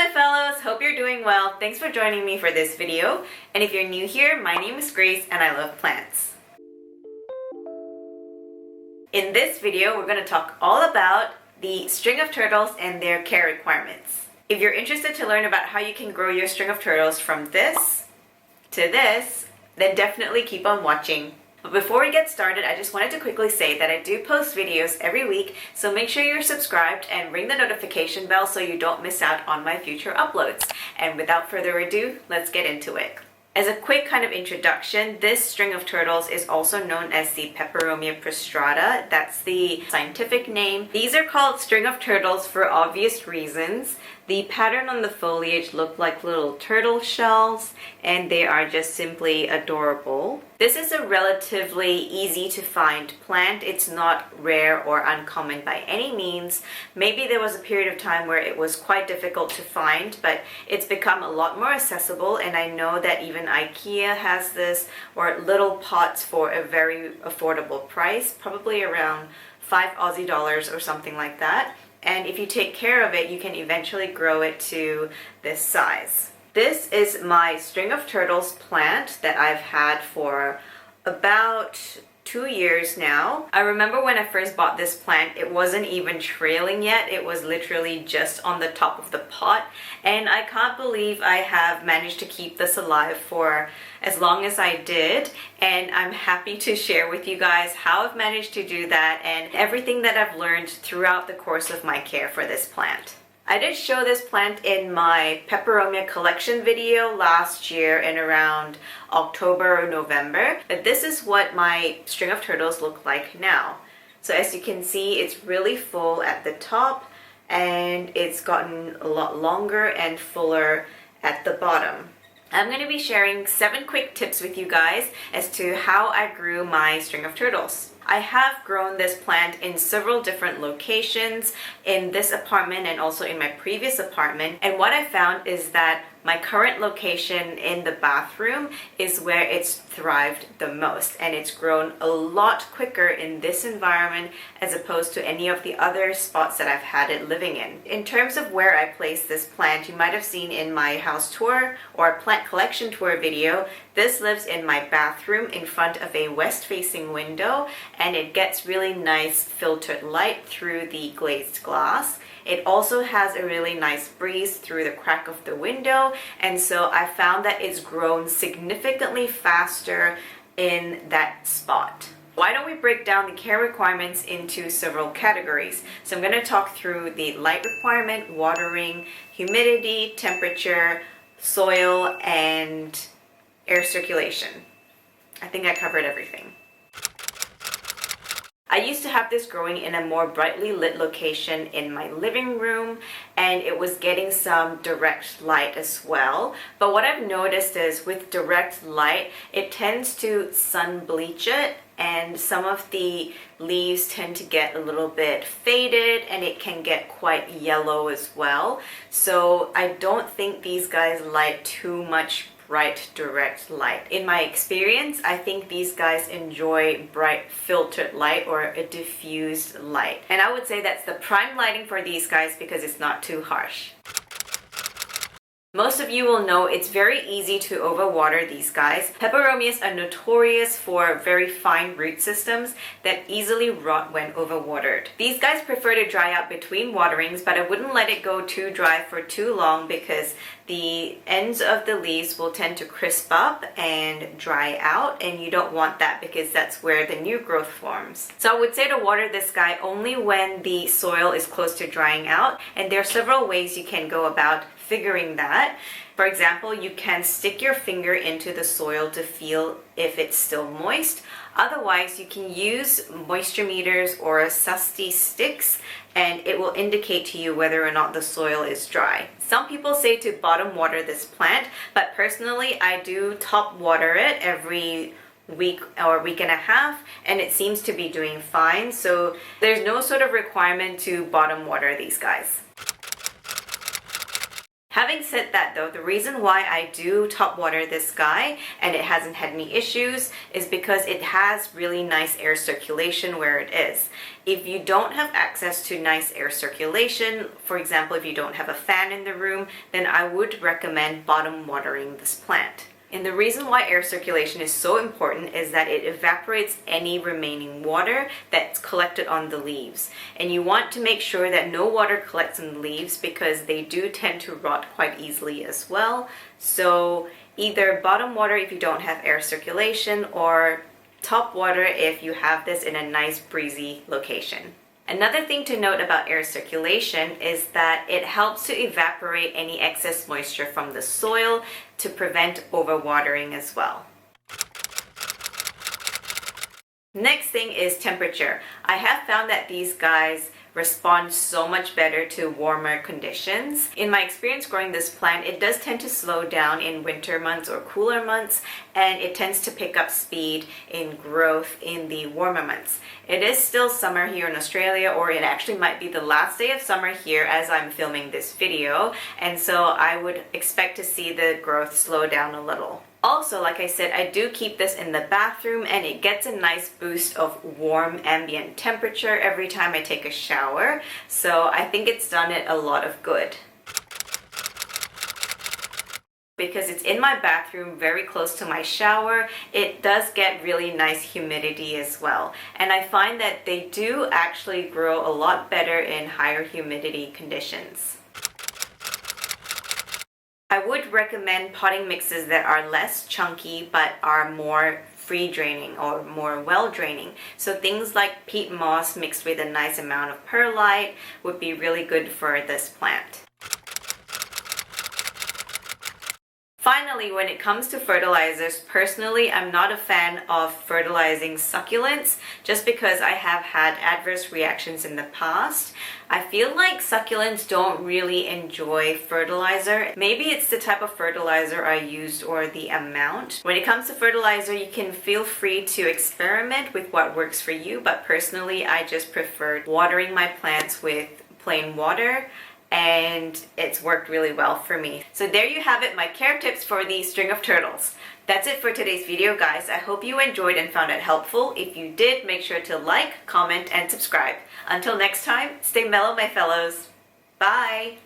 my fellows, hope you're doing well. Thanks for joining me for this video. And if you're new here, my name is Grace and I love plants. In this video, we're going to talk all about the string of turtles and their care requirements. If you're interested to learn about how you can grow your string of turtles from this to this, then definitely keep on watching. But before we get started, I just wanted to quickly say that I do post videos every week, so make sure you're subscribed and ring the notification bell so you don't miss out on my future uploads. And without further ado, let's get into it. As a quick kind of introduction, this string of turtles is also known as the Peperomia Prostrata. That's the scientific name. These are called string of turtles for obvious reasons. The pattern on the foliage look like little turtle shells, and they are just simply adorable. This is a relatively easy to find plant. It's not rare or uncommon by any means. Maybe there was a period of time where it was quite difficult to find, but it's become a lot more accessible, and I know that even IKEA has this, or little pots for a very affordable price, probably around 5 Aussie dollars or something like that. And if you take care of it, you can eventually grow it to this size. This is my string of turtles plant that I've had for about 2 years now. I remember when I first bought this plant, it wasn't even trailing yet. It was literally just on the top of the pot. And I can't believe I have managed to keep this alive for as long as I did. And I'm happy to share with you guys how I've managed to do that and everything that I've learned throughout the course of my care for this plant. I did show this plant in my Peperomia collection video last year in around October or November, but this is what my string of turtles look like now. So as you can see, it's really full at the top and it's gotten a lot longer and fuller at the bottom. I'm going to be sharing 7 quick tips with you guys as to how I grew my string of turtles. I have grown this plant in several different locations in this apartment and also in my previous apartment, and what I found is that my current location in the bathroom is where it's thrived the most, and it's grown a lot quicker in this environment as opposed to any of the other spots that I've had it living in. In terms of where I placed this plant, you might have seen in my house tour or plant collection tour video, this lives in my bathroom in front of a west-facing window, and it gets really nice filtered light through the glazed glass. It also has a really nice breeze through the crack of the window, and so I found that it's grown significantly faster in that spot. Why don't we break down the care requirements into several categories? So I'm going to talk through the light requirement, watering, humidity, temperature, soil, and air circulation. I think I covered everything. I used to have this growing in a more brightly lit location in my living room, and it was getting some direct light as well. But what I've noticed is with direct light, it tends to sun bleach it, and some of the leaves tend to get a little bit faded, and it can get quite yellow as well. So I don't think these guys like too much bright direct light. In my experience, I think these guys enjoy bright filtered light or a diffused light. And I would say that's the prime lighting for these guys because it's not too harsh. Most of you will know it's very easy to overwater these guys. Peperomias are notorious for very fine root systems that easily rot when overwatered. These guys prefer to dry out between waterings, but I wouldn't let it go too dry for too long because the ends of the leaves will tend to crisp up and dry out, and you don't want that because that's where the new growth forms. So I would say to water this guy only when the soil is close to drying out, and there are several ways you can go about figuring that. For example, you can stick your finger into the soil to feel if it's still moist. Otherwise, you can use moisture meters or susty sticks, and it will indicate to you whether or not the soil is dry. Some people say to bottom water this plant, but personally I do top water it every week or week and a half, and it seems to be doing fine. So there's no sort of requirement to bottom water these guys. Having said that though, the reason why I do top water this guy and it hasn't had any issues is because it has really nice air circulation where it is. If you don't have access to nice air circulation, for example, if you don't have a fan in the room, then I would recommend bottom watering this plant. And the reason why air circulation is so important is that it evaporates any remaining water that's collected on the leaves. And you want to make sure that no water collects on the leaves because they do tend to rot quite easily as well. So either bottom water if you don't have air circulation, or top water if you have this in a nice breezy location. Another thing to note about air circulation is that it helps to evaporate any excess moisture from the soil to prevent overwatering as well. Next thing is temperature. I have found that these guys respond so much better to warmer conditions. In my experience growing this plant, it does tend to slow down in winter months or cooler months, and it tends to pick up speed in growth in the warmer months. It is still summer here in Australia, or it actually might be the last day of summer here as I'm filming this video, and so I would expect to see the growth slow down a little. Also, like I said, I do keep this in the bathroom and it gets a nice boost of warm ambient temperature every time I take a shower. So I think it's done it a lot of good. Because it's in my bathroom very close to my shower, it does get really nice humidity as well. And I find that they do actually grow a lot better in higher humidity conditions. I would recommend potting mixes that are less chunky but are more free draining or more well draining. So things like peat moss mixed with a nice amount of perlite would be really good for this plant. Finally, when it comes to fertilizers, personally, I'm not a fan of fertilizing succulents just because I have had adverse reactions in the past. I feel like succulents don't really enjoy fertilizer. Maybe it's the type of fertilizer I used or the amount. When it comes to fertilizer, you can feel free to experiment with what works for you, but personally, I just prefer watering my plants with plain water, and it's worked really well for me. So there you have it, my care tips for the string of turtles. That's it for today's video, guys. I hope you enjoyed and found it helpful. If you did, make sure to like, comment, and subscribe. Until next time, stay mellow, my fellows. Bye!